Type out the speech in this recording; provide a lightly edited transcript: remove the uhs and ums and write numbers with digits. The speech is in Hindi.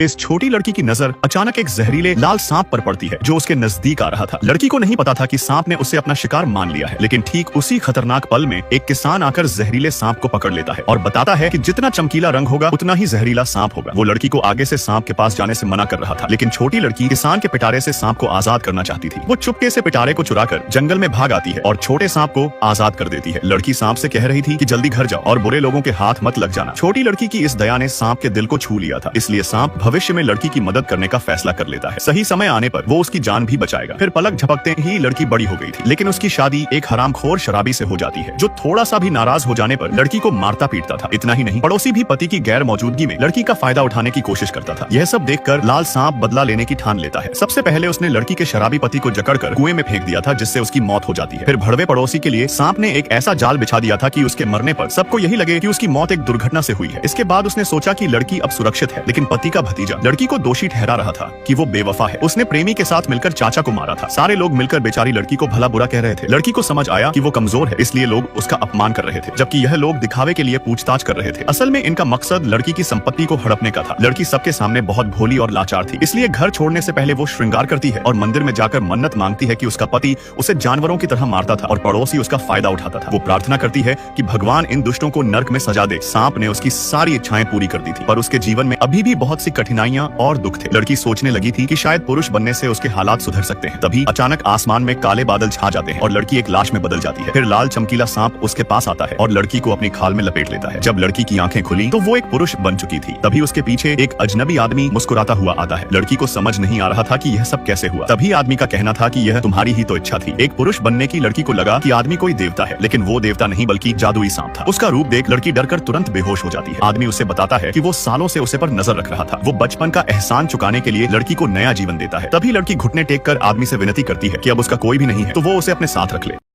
इस छोटी लड़की की नजर अचानक एक जहरीले लाल सांप पर पड़ती है जो उसके नजदीक आ रहा था। लड़की को नहीं पता था कि सांप ने उसे अपना शिकार मान लिया है, लेकिन ठीक उसी खतरनाक पल में एक किसान आकर जहरीले सांप को पकड़ लेता है और बताता है कि जितना चमकीला रंग होगा उतना ही जहरीला सांप होगा। वो लड़की को आगे से सांप के पास जाने से मना कर रहा था, लेकिन छोटी लड़की किसान के पिटारे से सांप को आजाद करना चाहती थी। वो चुपके से पिटारे को चुराकर जंगल में भाग आती है और छोटे सांप को आजाद कर देती है। लड़की सांप से कह रही थी कि जल्दी घर जाओ और बुरे लोगों के हाथ मत लग जाना। छोटी लड़की की इस दया ने सांप के दिल को छू लिया था, इसलिए सांप भविष्य में लड़की की मदद करने का फैसला कर लेता है। सही समय आने पर वो उसकी जान भी बचाएगा। फिर पलक झपकते ही लड़की बड़ी हो गई थी, लेकिन उसकी शादी एक हरामखोर शराबी से हो जाती है जो थोड़ा सा भी नाराज हो जाने पर लड़की को मारता पीटता था। इतना ही नहीं, पड़ोसी भी पति की गैर मौजूदगी में लड़की का फायदा उठाने की कोशिश करता था। यह सब देखकर लाल सांप बदला लेने की ठान लेता है। सबसे पहले उसने लड़की के शराबी पति को जकड़कर कुएं में फेंक दिया था, जिससे उसकी मौत हो जाती है। फिर भड़वे पड़ोसी के लिए सांप ने एक ऐसा जाल बिछा दिया था कि उसके मरने पर सबको यही लगे कि उसकी मौत एक दुर्घटना से हुई है। इसके बाद उसने सोचा कि लड़की अब सुरक्षित है, लेकिन पति का भतीजा लड़की को दोषी ठहरा रहा था कि वो बेवफा है। उसने प्रेमी के साथ मिलकर चाचा को मारा था। सारे लोग मिलकर बेचारी लड़की को भला बुरा कह रहे थे। लड़की को समझ आया कि वो कमजोर है, इसलिए लोग उसका अपमान कर रहे थे, जबकि यह लोग दिखावे के लिए पूछताछ कर रहे थे। असल में इनका मकसद लड़की की संपत्ति को हड़पने का था। लड़की सबके सामने बहुत भोली और लाचार थी, इसलिए घर छोड़ने से पहले वो श्रृंगार करती है और मंदिर में जाकर मन्नत मांगती है कि उसका पति उसे जानवरों की तरह मारता था और पड़ोसी उसका फायदा उठाता था। वो प्रार्थना करती है कि भगवान इन दुष्टों को नर्क में सजा दे। सांप ने उसकी सारी इच्छाएं पूरी कर दी थी, पर उसके जीवन में अभी भी बहुत सी कठिनाइयां और दुख थे। लड़की सोचने लगी थी कि शायद पुरुष बनने से उसके हालात सुधर सकते हैं। तभी अचानक आसमान में काले बादल छा जाते हैं और लड़की एक लाश में बदल जाती है। फिर लाल चमकीला सांप उसके पास आता है और लड़की को अपनी खाल में लपेट लेता है। जब लड़की की आंखें खुली तो वो एक पुरुष बन चुकी थी। तभी उसके पीछे एक अजनबी आदमी मुस्कुराता हुआ आता है। लड़की को समझ नहीं आ रहा था कि यह सब कैसे हुआ। तभी आदमी का कहना था कि यह तुम्हारी ही तो इच्छा थी। एक पुरुष बनने की लड़की को लगा कि आदमी कोई देवता है, लेकिन वो देवता नहीं बल्कि जादुई सांप था। उसका रूप देख लड़की डरकर तुरंत बेहोश हो जाती है। आदमी उसे बताता है कि वो सालों से उसे पर नजर रख रहा था। वो बचपन का एहसान चुकाने के लिए लड़की को नया जीवन देता है। तभी लड़की घुटने टेक कर आदमी से विनती करती है कि अब उसका कोई भी नहीं है तो वो उसे अपने साथ रख ले।